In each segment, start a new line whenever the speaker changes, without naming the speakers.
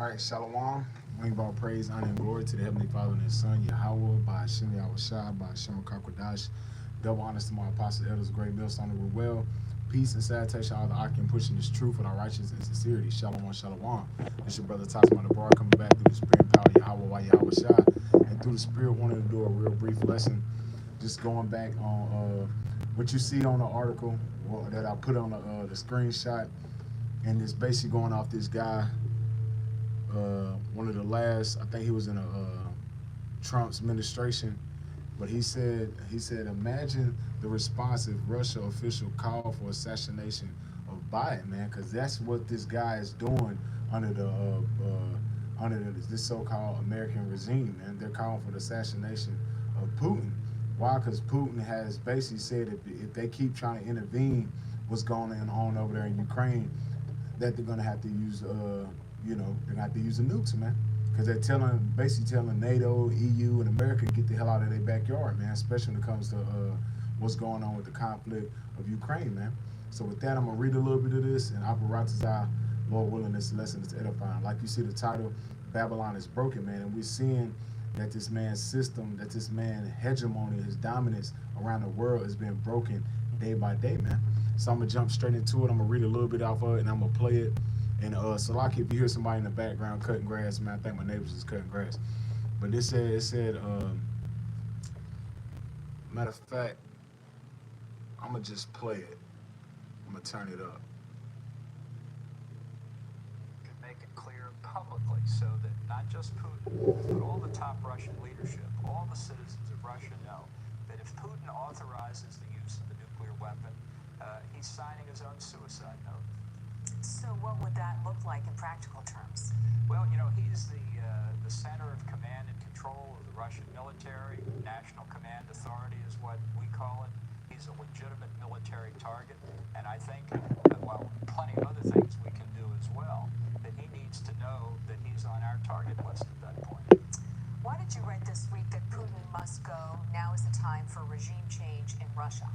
All right, Shalom. Bring all praise, honor, and glory to the Heavenly Father and His Son, Yahweh, by Hashem Yahushua, by Hashem Kakwadash. Double honors to my apostles, elders, great millstone of well. Peace and salutation, all the Akim pushing this truth with our righteousness and sincerity. Shalom, shalom. It's your brother Tasman the Bar coming back through the spirit and power of Yahweh, by Yahushua. And through the spirit, wanted to do a real brief lesson. Just going back on what you see on the article that I put on the screenshot. And it's basically going off this guy. One of the last, I think he was in Trump's administration, but he said, imagine the response if Russia official called for assassination of Biden, man, because that's what this guy is doing under this so-called American regime, man. They're calling for the assassination of Putin. Why? Because Putin has basically said if they keep trying to intervene what's going on over there in Ukraine, that they're gonna have to use they're gonna have to use the nukes, man, because they're basically telling NATO, EU, and America to get the hell out of their backyard, man, especially when it comes to what's going on with the conflict of Ukraine, man. So with that, I'm gonna read a little bit of this, and Aparatazai, Lord willing, this lesson is edifying. Like you see the title, Babylon is broken, man, and we're seeing that this man's system, that this man's hegemony, his dominance around the world is being broken day by day, man. So I'm gonna jump straight into it. I'm gonna read a little bit off of it, and I'm gonna play it. And Salaki, if you hear somebody in the background cutting grass, man, I think my neighbors is cutting grass. But it said, matter of fact, I'm gonna just play it. I'm gonna turn it up.
Make it clear publicly so that not just Putin, but all the top Russian leadership, all the citizens of Russia know that if Putin authorizes the use of the nuclear weapon, he's signing his own suicide note.
So what would that look like in practical terms?
Well, he's the center of command and control of the Russian military. National Command Authority is what we call it. He's a legitimate military target. And I think, plenty of other things we can do as well, that he needs to know that he's on our target list at that point.
Why did you write this week that Putin must go? Now is the time for regime change in Russia.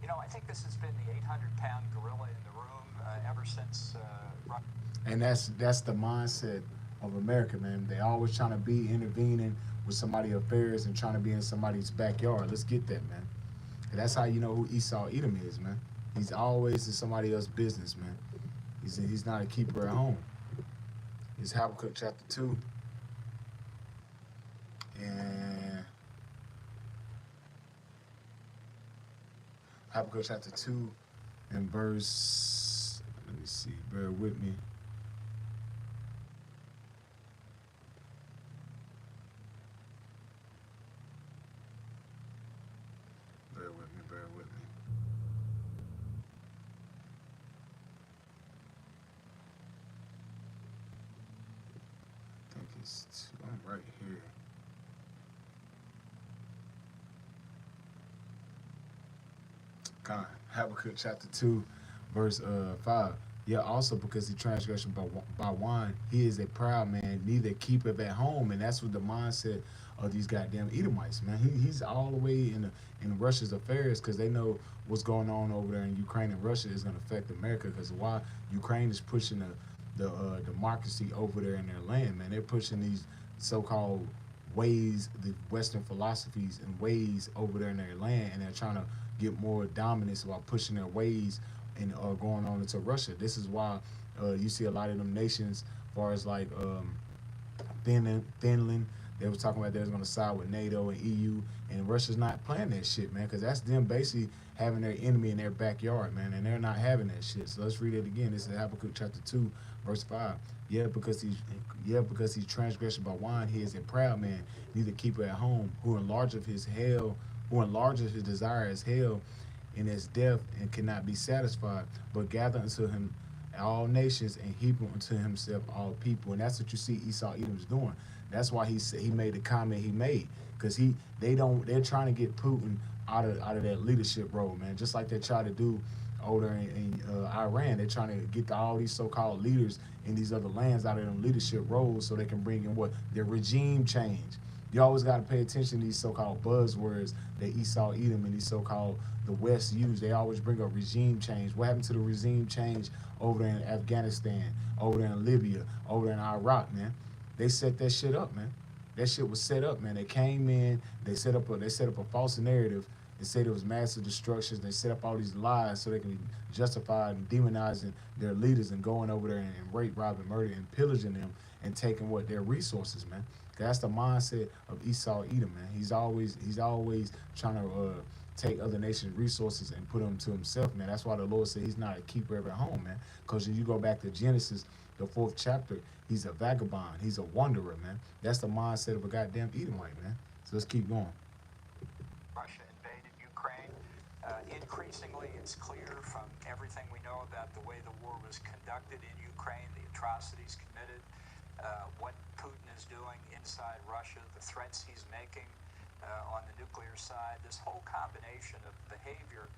I think this has been the 800-pound gorilla in the room ever since.
And that's the mindset of America, man. They always trying to be intervening with somebody's affairs and trying to be in somebody's backyard. Let's get that, man. And that's how you know who Esau Edom is, man. He's always in somebody else's business, man. He's not a keeper at home. It's Habakkuk chapter 2. And Habakkuk chapter 2 and verse, let me see, bear with me. Bear with me. I think it's 2, I'm right here. God, Habakkuk chapter 2, verse 5. Yeah, also because he transgression by wine, he is a proud man, neither keepeth at home. And that's what the mindset of these goddamn Edomites, man. He's all the way in Russia's affairs because they know what's going on over there in Ukraine and Russia is going to affect America because why Ukraine is pushing the democracy over there in their land, man. They're pushing these so-called ways, the Western philosophies and ways over there in their land, and they're trying to get more dominance while pushing their ways and going on into Russia. This is why you see a lot of them nations, as far as like Finland, they was talking about they was going to side with NATO and EU, and Russia's not playing that shit, man, because that's them basically having their enemy in their backyard, man, and they're not having that shit. So let's read it again. This is Habakkuk chapter 2, verse 5. Because he's transgressed by wine, he is a proud man, neither keeper at home, who enlargeth his desire as hell in his death and cannot be satisfied, but gather unto him all nations and heap unto himself all people. And that's what you see Esau Edom's doing. That's why he made the comment he made, because they're trying to get Putin out of that leadership role, man. Just like they try to do over in Iran. They're trying to get all these so-called leaders in these other lands out of them leadership roles so they can bring in what? Their regime change. You always got to pay attention to these so-called buzzwords that Esau, Edom, and these so-called the West use. They always bring up regime change. What happened to the regime change over there in Afghanistan, over there in Libya, over there in Iraq, man? They set that shit up, man. That shit was set up, man. They came in, they set up a false narrative and said it was massive destructions. They set up all these lies so they can justify and demonizing their leaders and going over there and rape, robbing, murder, and pillaging them and taking what their resources, man. That's the mindset of Esau Edom, man. He's always trying to take other nations' resources and put them to himself, man. That's why the Lord said he's not a keeper ever at home, man. Because if you go back to Genesis, the 4th chapter, he's a vagabond. He's a wanderer, man. That's the mindset of a goddamn Edomite, man. So let's keep going.
Russia invaded Ukraine. Increasingly, it's clear from everything we know about the way the war was conducted in Ukraine, the atrocities committed, what Putin is doing inside Russia, the threats he's making on the nuclear side. This whole combination of behavior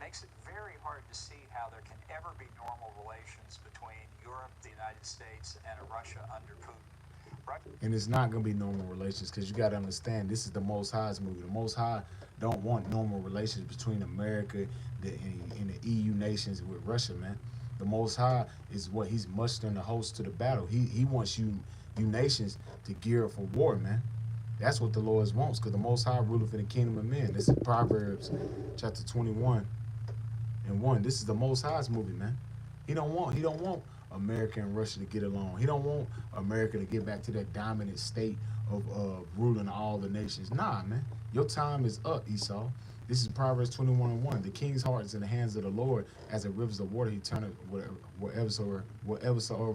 makes it very hard to see how there can ever be normal relations between Europe, the United States, and a Russia under Putin.
And it's not going to be normal relations because you got to understand this is the Most High's movie. The Most High don't want normal relations between America and the EU nations with Russia, man. The Most High is what he's mustering the hosts to the battle. He wants you nations to gear up for war, man. That's what the Lord wants because the Most High ruleth in the kingdom of men. This is Proverbs chapter 21:1. This is the Most High's movie, man. He don't want America and Russia to get along. He don't want America to get back to that dominant state of ruling all the nations. Nah, man. Your time is up, Esau. This is Proverbs 21:1. The king's heart is in the hands of the Lord, as the rivers of water. He turneth wherever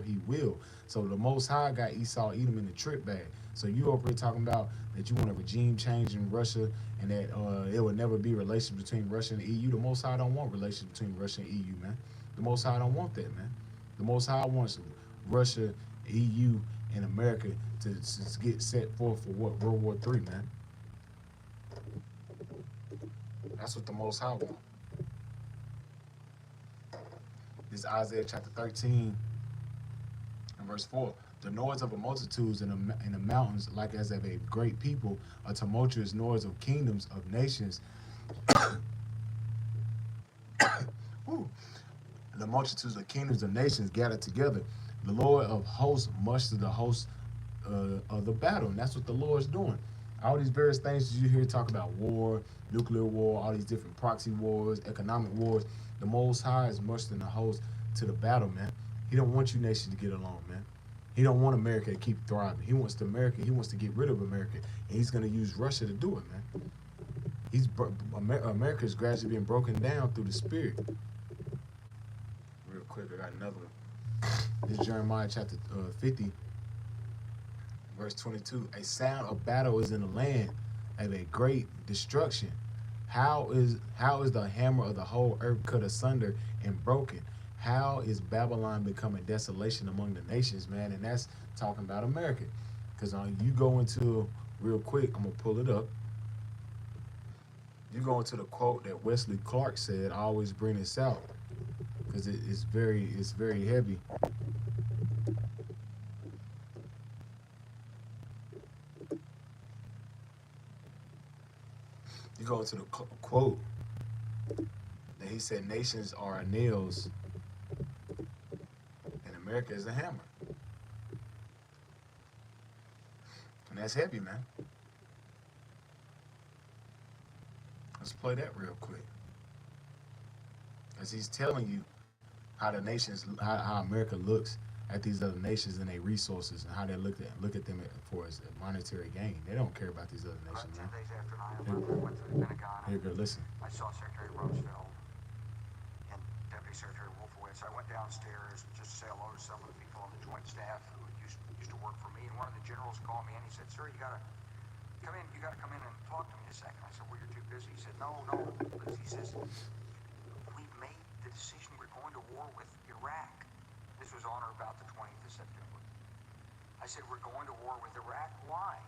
he will. So the Most High got Esau Edom in the trick bag. So you over here talking about that you want a regime change in Russia and that it will never be relations between Russia and the EU. The Most High don't want relations between Russia and EU, man. The Most High don't want that, man. The Most High wants Russia, EU, and America to get set forth for what? World War III, man. That's what the Most High wants. This is Isaiah chapter 13 and verse 4. The noise of a multitudes in the mountains, like as of a great people, a tumultuous noise of kingdoms of nations. The multitudes of kingdoms of nations gathered together. The Lord of hosts mustered the hosts of the battle. And that's what the Lord's doing. All these various things you hear talk about war, nuclear war, all these different proxy wars, economic wars. The Most High is mustering the hosts to the battle, man. He don't want you nations to get along, man. He don't want America to keep thriving. He wants to get rid of America. And he's going to use Russia to do it, man. America is gradually being broken down through the spirit. Real quick, I got another one. This is Jeremiah chapter 50, verse 22. A sound of battle is in the land of a great destruction. How is the hammer of the whole earth cut asunder and broken? How is Babylon becoming desolation among the nations, man? And that's talking about America. Because you go into, real quick, I'm going to pull it up. You go into the quote that Wesley Clark said, I always bring this out. Because it's very heavy. You go into the quote that he said, nations are nails and America is a hammer. And that's heavy, man. Let's play that real quick. As he's telling you how the nations, how America looks at these other nations and their resources and how they look at them for as a monetary gain. They don't care about these other nations, man.
10 days after 9/11, I went to the Pentagon.
Here, go listen.
I saw Secretary Rumsfeld and Deputy Secretary Wolfowitz. I went downstairs just to say hello to some of the people on the Joint Staff who used to work for me. And one of the generals called me and he said, "Sir, you gotta come in. You gotta come in and talk to me a second." I said, "Well, you're too busy." He said, "No, because he says we've made the decision. We're going to war with Iraq." This was on or about the 20th of September. I said, "We're going to war with Iraq. Why?"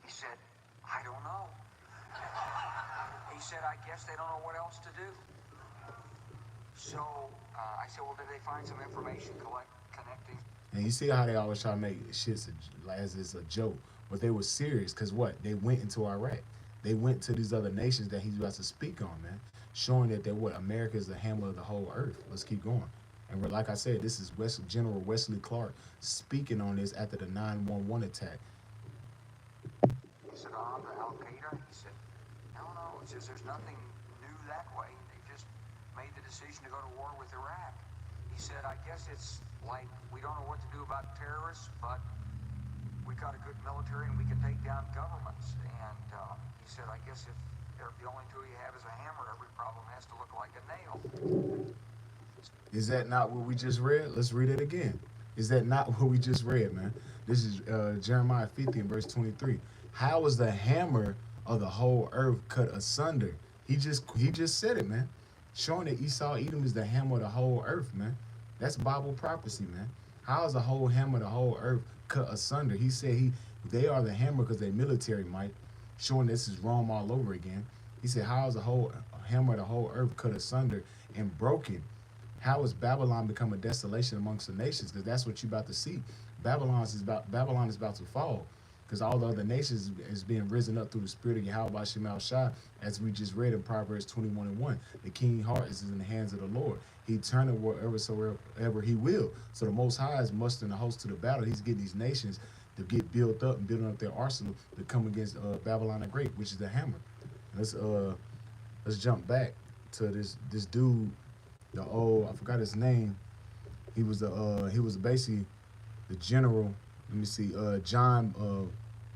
He said, "I don't know." He said, "I guess they don't know what else to do." So I said, "Well, did they find some information connecting?"
And you see how they always try to make shit as it's a joke, but they were serious because what they went into Iraq, they went to these other nations that he's about to speak on, man, showing that what America is the hammer of the whole earth. Let's keep going. And like I said, this is General Wesley Clark speaking on this after the 9/11 attack.
He said, the Al Qaeda? He said, no. He says, there's nothing new that way. They just made the decision to go to war with Iraq. He said, I guess it's like we don't know what to do about terrorists, but we got a good military and we can take down governments. And he said, I guess if the only tool you have is a hammer, every problem has to look like a nail.
Is that not what we just read? Let's read it again. Is that not what we just read, man? This is Jeremiah 50 and verse 23. How is the hammer of the whole earth cut asunder? He just said it, man. Showing that Esau Edom is the hammer of the whole earth, man. That's Bible prophecy, man. How is the whole hammer of the whole earth cut asunder? He said they are the hammer because they military might. Showing this is Rome all over again. He said, how is the whole hammer of the whole earth cut asunder and broken? How has Babylon become a desolation amongst the nations? Because that's what you're about to see. Babylon is about to fall. Because all the other nations is being risen up through the spirit of Yahweh Shemal Shah, as we just read in Proverbs 21:1. The king's heart is in the hands of the Lord. He turneth wherever he will. So the Most High is mustering the host to the battle. He's getting these nations to get built up and building up their arsenal to come against Babylon the Great, which is the hammer. Let's jump back to this dude. I forgot his name. He was basically the general. Let me see, John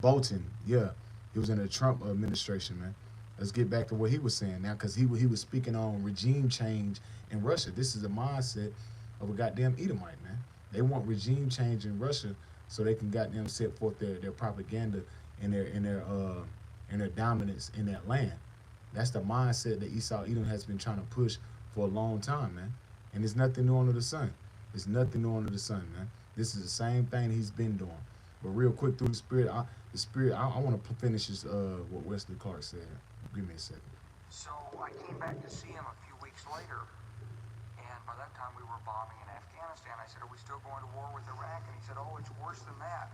Bolton. Yeah, he was in the Trump administration, man. Let's get back to what he was saying now, because he was speaking on regime change in Russia. This is a mindset of a goddamn Edomite, man. They want regime change in Russia so they can goddamn set forth their propaganda and their dominance in that land. That's the mindset that Esau Edom has been trying to push for a long time, man. And there's nothing new under the sun. There's nothing new under the sun, man. This is the same thing he's been doing. But real quick, through the spirit, I want to finish this, what Wesley Clark said. Give me a second.
So I came back to see him a few weeks later, and by that time we were bombing in Afghanistan. I said, are we still going to war with Iraq? And he said, oh, it's worse than that.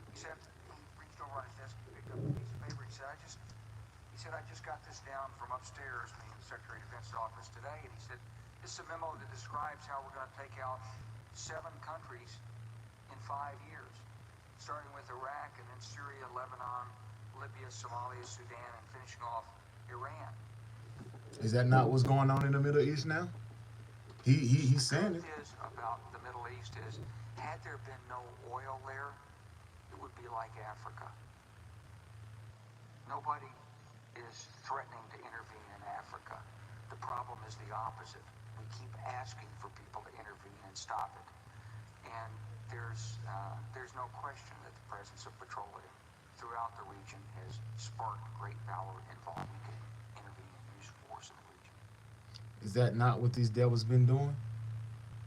He said, he reached over on his desk, he picked up a piece of paper. He said, I just got this down from upstairs, meaning the Secretary of Defense's office today, and he said, this is a memo that describes how we're going to take out 7 countries in 5 years, starting with Iraq and then Syria, Lebanon, Libya, Somalia, Sudan, and finishing off Iran.
Is that not what's going on in the Middle East now? He's saying it.
The truth is about the Middle East is, had there been no oil there, it would be like Africa. Nobody is threatening to intervene in Africa. The problem is the opposite. We keep asking for people to intervene and stop it. And there's no question that the presence of petroleum throughout the region has sparked great power involved. We can intervene and use force in the region.
Is that not what these devils been doing?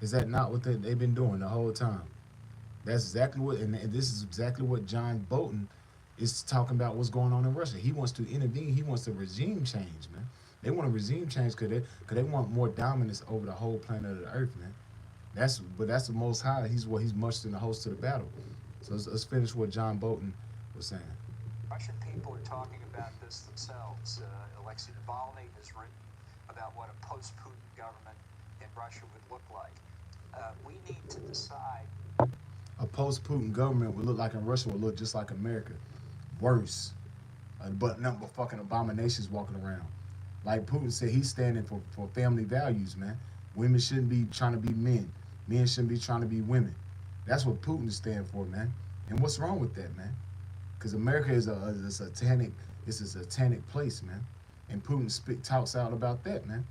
Is that not what they've been doing the whole time? That's exactly what, and this is exactly what John Bolton is talking about. What's going on in Russia? He wants to intervene. He wants a regime change, man. They want a regime change because they want more dominance over the whole planet of the earth, man. That's the Most High. He's mustering the host to the battle. So let's finish what John Bolton was saying.
Russian people are talking about this themselves. Alexei Navalny has written about what a post-Putin government in Russia would look like. We need to decide.
A post-Putin government would look like in Russia would look just like America. Worse. But nothing but fucking abominations walking around. Like Putin said, he's standing for family values, man. Women shouldn't be trying to be men. Men shouldn't be trying to be women. That's what Putin is standing for, man. And what's wrong with that, man? Because America is a satanic place, man. And Putin talks out about that, man.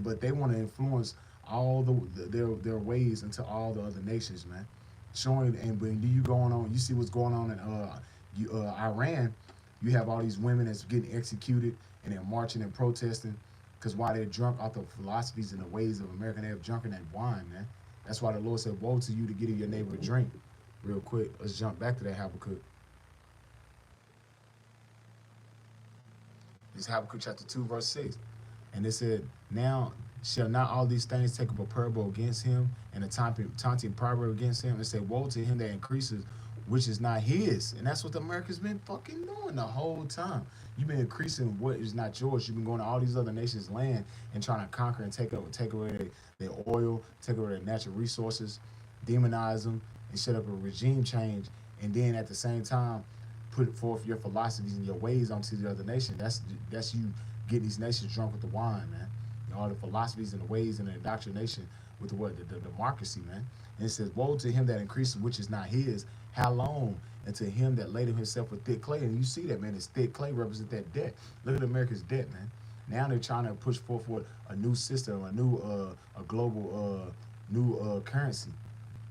But they want to influence all their ways into all the other nations, man. Showing, and when you see what's going on in Iran, you have all these women that's getting executed and they're marching and protesting because why they're drunk off the philosophies and the ways of America. They have drunken that wine, man. That's why the Lord said, woe to you to give your neighbor a drink. Real quick, let's jump back to that Habakkuk. It's Habakkuk chapter 2, verse 6. And it said, now Shall not all these things take up a parable against him, and a taunting proverb against him, and say, woe to him that increases, which is not his. And that's what America's been fucking doing the whole time. You've been increasing what is not yours. You've been going to all these other nations' land and trying to conquer and take away their oil, take away their natural resources, demonize them, and set up a regime change. And then at the same time, put forth your philosophies and your ways onto the other nation. That's you getting these nations drunk with the wine, man. All the philosophies and the ways and the indoctrination with the democracy, man. And it says, woe to him that increases which is not his. How long? And to him that laid himself with thick clay. And you see that, man. This thick clay represents that debt. Look at America's debt, man. Now they're trying to push forth a new system, a new a global new currency,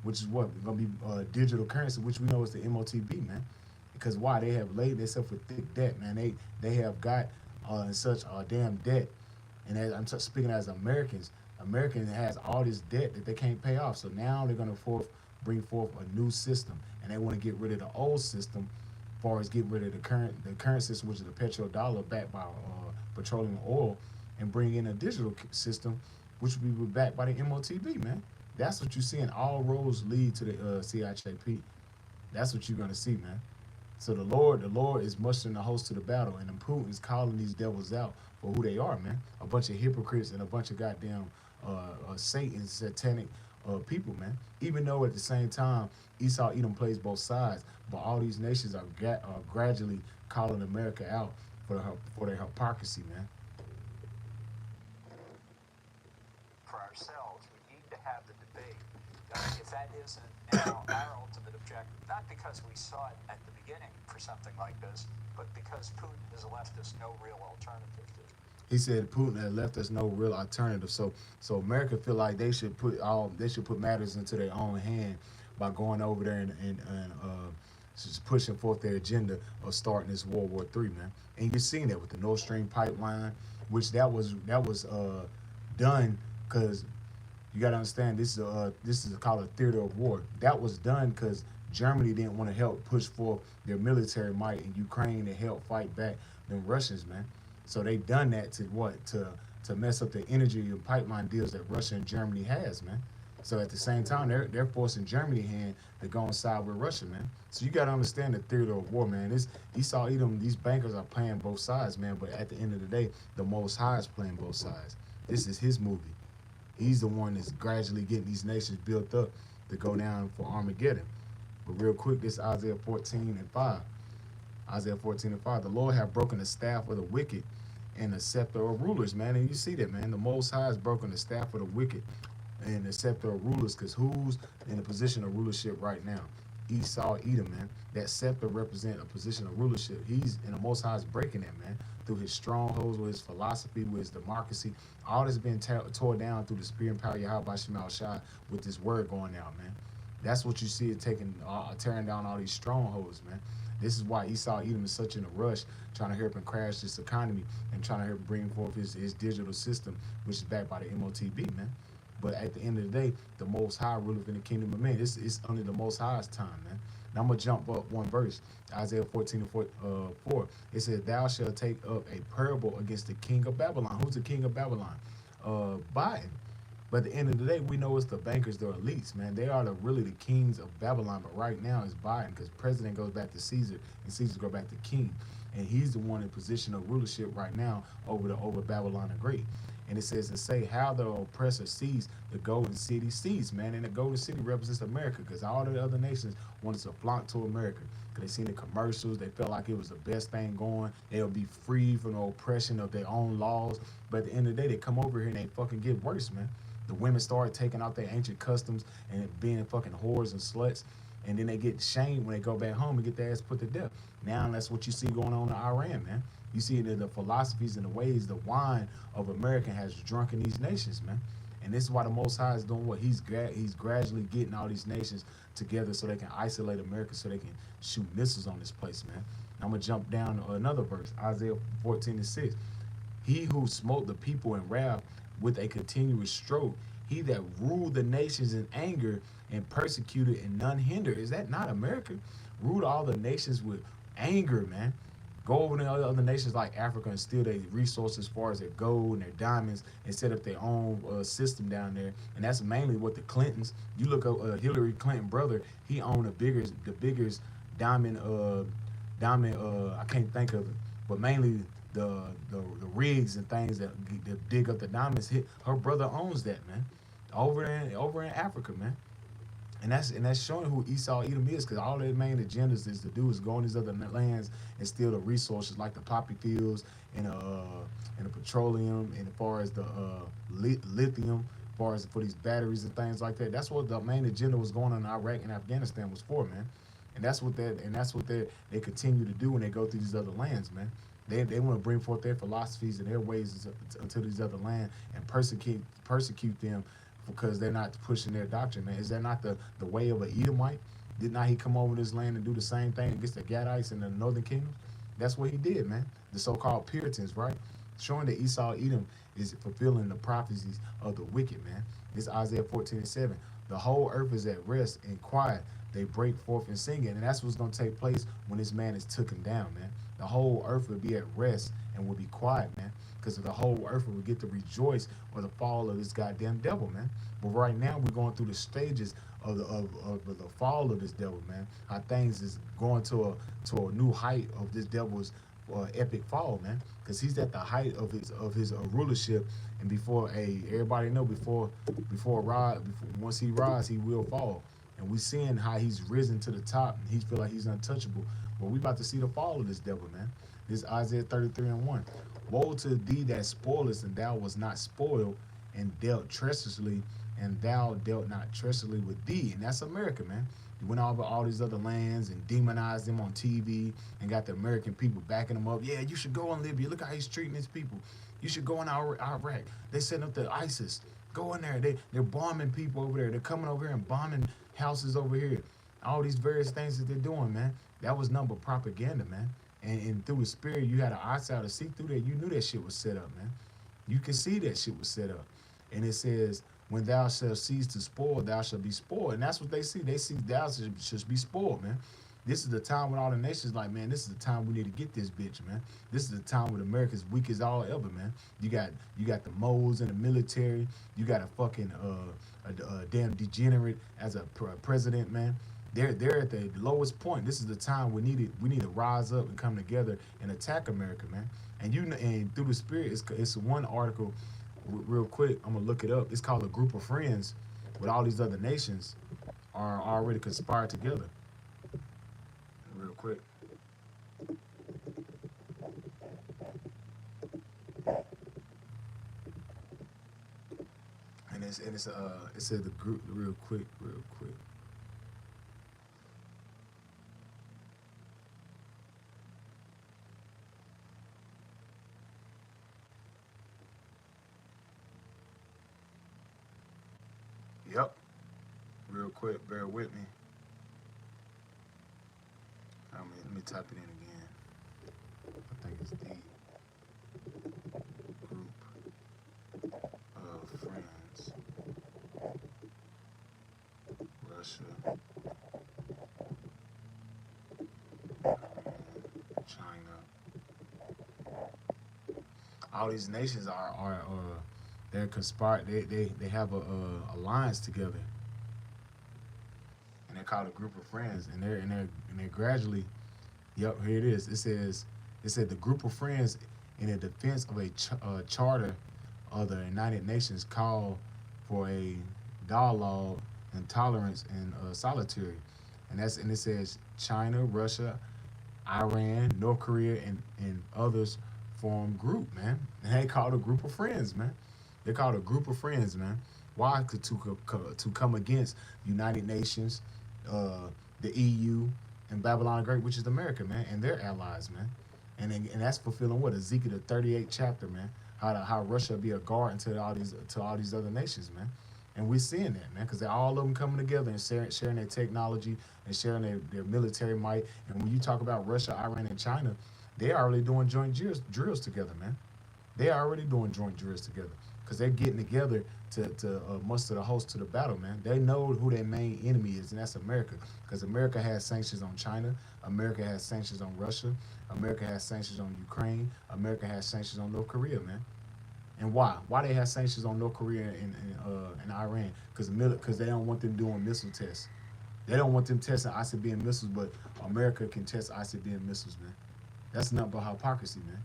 which is what gonna be digital currency, which we know is the MOTB, man. Because why? They have laid themselves with thick debt, man. They have got in such a damn debt. And as I'm speaking as Americans, Americans has all this debt that they can't pay off. So now they're gonna bring forth a new system, and they want to get rid of the old system, as far as getting rid of the current system, which is the petrodollar backed by petroleum oil, and bring in a digital system, which will be backed by the MOTB, man. That's what you see, and all roads lead to the CIJP. That's what you're gonna see, man. So the Lord is mustering the host to the battle, and then Putin's calling these devils out for who they are, man. A bunch of hypocrites and a bunch of goddamn Satan, satanic people, man. Even though at the same time Esau Edom plays both sides, but all these nations are gradually calling America out for their hypocrisy, man.
For ourselves, we need to have the debate. If that isn't now our ultimate objective, not because we saw it at the beginning for something like this, but because Putin has left us no real alternative to it.
He said Putin had left us no real alternative. So America feel like they should put matters into their own hand by going over there and just pushing forth their agenda of starting this World War III, man. And you're seeing that with the Nord Stream pipeline, which that was done because you got to understand this is called a theater of war. That was done because Germany didn't want to help push forth their military might in Ukraine to help fight back the Russians, man. So they done that to mess up the energy and pipeline deals that Russia and Germany has, man. So at the same time, they're forcing Germany's hand to go inside with Russia, man. So you got to understand the theater of war, man. Esau Edom, these bankers are playing both sides, man. But at the end of the day, the Most High is playing both sides. This is his movie. He's the one that's gradually getting these nations built up to go down for Armageddon. But real quick, this is Isaiah 14:5. Isaiah 14:5. The Lord have broken the staff of the wicked and the scepter of rulers, man. And you see that, man. The Most High has broken the staff of the wicked and the scepter of rulers, because who's in a position of rulership right now? Esau Edom, man. That scepter represents a position of rulership. He's in the Most High is breaking that, man, through his strongholds, with his philosophy, with his democracy. All this been tore down through the spirit and power of Yahweh Shemal Shai with this word going out, man. That's what you see it tearing down all these strongholds, man. This is why Esau Edom is such in a rush, trying to help him crash this economy and trying to help bring forth his digital system, which is backed by the MOTB, man. But at the end of the day, the Most High ruleth in the kingdom of man. It's under the Most High's time, man. Now I'm going to jump up one verse, Isaiah 14:4. It says, thou shalt take up a parable against the king of Babylon. Who's the king of Babylon? Biden. But at the end of the day, we know it's the bankers, the elites, man. They are really the kings of Babylon. But right now it's Biden, because president goes back to Caesar and Caesar goes back to king. And he's the one in position of rulership right now over Babylon the Great. And it says to say how the oppressor sees the golden city sees, man. And the golden city represents America, because all the other nations wanted to flock to America. Because they seen the commercials, they felt like it was the best thing going. They'll be free from the oppression of their own laws. But at the end of the day, they come over here and they fucking get worse, man. The women start taking out their ancient customs and being fucking whores and sluts. And then they get shamed when they go back home and get their ass put to death. Now that's what you see going on in Iran, man. You see that the philosophies and the ways, the wine of America has drunken these nations, man. And this is why the Most High is doing what he's gradually getting all these nations together so they can isolate America, so they can shoot missiles on this place, man. I'm going to jump down to another verse, Isaiah 14:6. He who smote the people in wrath with a continuous stroke, he that ruled the nations in anger and persecuted and none hinder. Is that not America? Ruled all the nations with anger, man. Go over to other nations like Africa and steal their resources as far as their gold and their diamonds and set up their own system down there. And that's mainly what the Clintons. You look up Hillary Clinton brother. He owned the biggest diamond I can't think of it, but mainly the rigs and things that dig up the diamonds. Her brother owns that, man, over in Africa, man. And that's showing who Esau Edom is, because all their main agendas is to do is go on these other lands and steal the resources like the poppy fields and the petroleum, and as far as the lithium, as far as for these batteries and things like that. That's what the main agenda was going on in Iraq and Afghanistan was for, man. And that's what they continue to do when they go through these other lands, man. They want to bring forth their philosophies and their ways unto these other land and persecute them because they're not pushing their doctrine, man. Is that not the way of an Edomite? Did not he come over this land and do the same thing against the Gadites in the northern kingdom? That's what he did, man. The so-called Puritans, right? Showing that Esau Edom is fulfilling the prophecies of the wicked, man. This Isaiah 14:7. The whole earth is at rest and quiet. They break forth and singing. And that's what's going to take place when this man is taken down, man. The whole earth will be at rest and will be quiet, man. Because the whole earth will get to rejoice or the fall of this goddamn devil, man. But right now we're going through the stages of the fall of this devil, man. How things is going to a new height of this devil's epic fall, man. Because he's at the height of his rulership, and everybody know once he rise, he will fall. And we seeing how he's risen to the top, and he feel like he's untouchable. But we about to see the fall of this devil, man. This Isaiah 33:1. Woe to thee that spoilest, and thou was not spoiled, and dealt treacherously, and thou dealt not treacherously with thee. And that's America, man. You went over all these other lands and demonized them on TV and got the American people backing them up. Yeah, you should go in Libya. Look how he's treating his people. You should go in Iraq. They setting up the ISIS. Go in there. They're bombing people over there. They're coming over here and bombing houses over here. All these various things that they're doing, man. That was nothing but propaganda, man. And through the spirit, you had an eyesight to see through that. You knew that shit was set up, man. You can see that shit was set up. And it says, when thou shalt cease to spoil, thou shalt be spoiled. And that's what they see. They see thou should be spoiled, man. This is the time when all the nations like, man, this is the time we need to get this bitch, man. This is the time when America's weak as all ever, man. You got the moles in the military. You got a fucking a damn degenerate as a president, man. They're at the lowest point. This is the time we need to rise up and come together and attack America, man. And through the spirit, it's one article, real quick. I'm gonna look it up. It's called A Group of Friends, with all these other nations are already conspired together. Real quick. And it said the group real quick. Yep. Real quick, bear with me. Let me type it in again. I think it's the group of friends. Russia, China. All these nations are they're conspired. They have a alliance together, and they're called a group of friends. And they're gradually. Yep, here it is. It said the group of friends in the defense of a charter of the United Nations call for a dialogue and tolerance and solitary, and it says China, Russia, Iran, North Korea, and others form group, man. And they called a group of friends, man. They called a group of friends, man. Why? To come against United Nations, the EU, and Babylon the Great, which is America, man, and their allies, man. And that's fulfilling what Ezekiel the 38th chapter, man. How Russia be a guard to all these other nations, man. And we're seeing that, man, because they're all of them coming together and sharing their technology and sharing their military might. And when you talk about Russia, Iran, and China, they're already doing joint drills together, man. They're already doing joint drills together because they're getting together to muster the host to the battle, man. They know who their main enemy is, and that's America. Because America has sanctions on China. America has sanctions on Russia. America has sanctions on Ukraine. America has sanctions on North Korea, man. And why? Why they have sanctions on North Korea and Iran? Because they don't want them doing missile tests. They don't want them testing ICBM missiles, but America can test ICBM missiles, man. That's nothing but hypocrisy, man.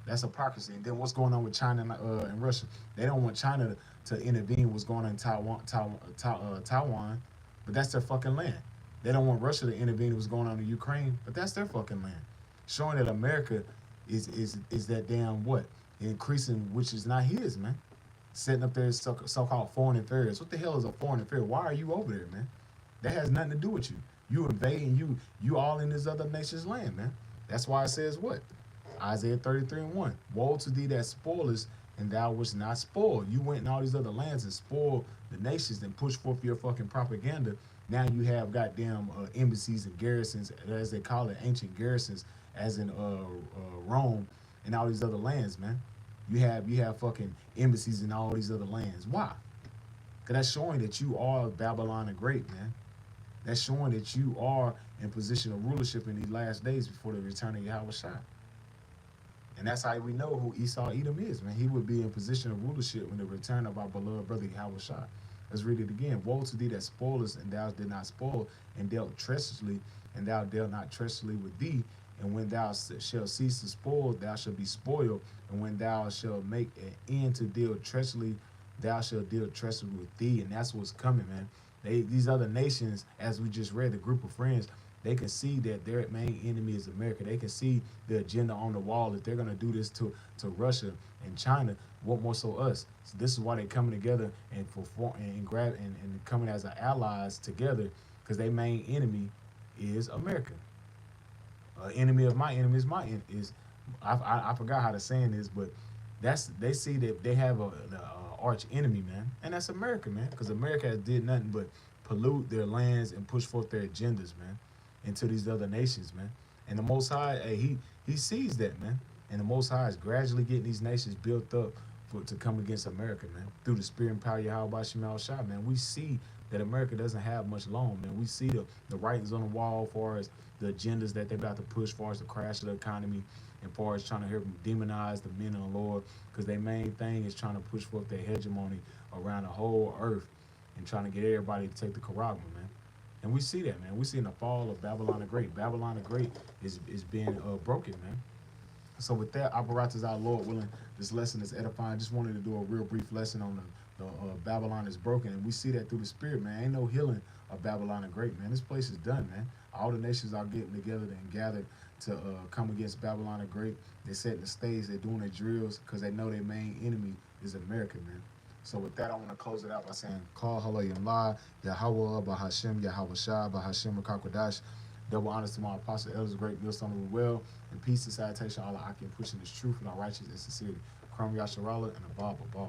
That's hypocrisy. And then what's going on with China and Russia? They don't want China to intervene what's going on in Taiwan, but that's their fucking land. They don't want Russia to intervene what's going on in Ukraine, but that's their fucking land. Showing that America is that damn what? Increasing, which is not his, man. Setting up their so-called foreign affairs. What the hell is a foreign affair? Why are you over there, man? That has nothing to do with you. You invading, you all in this other nation's land, man. That's why it says what? Isaiah 33:1. Woe to thee that spoilest, and thou wast not spoiled. You went in all these other lands and spoiled the nations and pushed forth your fucking propaganda. Now you have goddamn embassies and garrisons, as they call it, ancient garrisons, as in Rome and all these other lands, man. You have fucking embassies in all these other lands. Why? Because that's showing that you are Babylon the Great, man. That's showing that you are in position of rulership in these last days before the return of Yahweh Shai. And that's how we know who Esau Edom is, man. He would be in position of rulership when the return of our beloved brother Yahweh Shai. Let's read it again. Woe to thee that spoilest, and thou did not spoil, and dealt treacherously, and thou dealt not treacherously with thee. And when thou shalt cease to spoil, thou shalt be spoiled. And when thou shalt make an end to deal treacherously, thou shalt deal treacherously with thee. And that's what's coming, man. These other nations, as we just read, the group of friends, they can see that their main enemy is America. They can see the agenda on the wall. If they're going to do this to Russia and China, what more so us? So this is why they're coming together and coming as allies together, because their main enemy is America. Enemy of my enemy is my enemy. I forgot how the saying is, but they see that they have an arch enemy, man, and that's America, man, because America has did nothing but pollute their lands and push forth their agendas, man, into these other nations, man. And the Most High, hey, he sees that, man, and the Most High is gradually getting these nations built up to come against America, man, through the spirit and power of Yahweh Shema Shai, man. We see that America doesn't have much long, man. We see the writings on the wall as far as the agendas that they're about to push, as far as the crash of the economy, and far as trying to help them demonize the men of the Lord, because their main thing is trying to push forth their hegemony around the whole earth and trying to get everybody to take the charagma, man. And we see that, man. We see in the fall of Babylon the Great. Babylon the Great is being broken, man. So with that, apparatus, our Lord willing, this lesson is edifying. Just wanted to do a real brief lesson on the Babylon is broken, and we see that through the spirit, man. Ain't no healing of Babylon the Great, man. This place is done, man. All the nations are getting together and gathered to come against Babylon the Great. They're setting the stage. They're doing their drills because they know their main enemy is America, man. So with that, I want to close it out by saying, Call Halayim La, Yahweh, Bahashem, Yahweh Shah, Bahashem, Rakakwadash. Double honors to my apostle, elders, great millstone of the well, and peace and salutation, all I can pushing this truth and our righteousness and sincerity. Kram Yasharala and Abba Abba.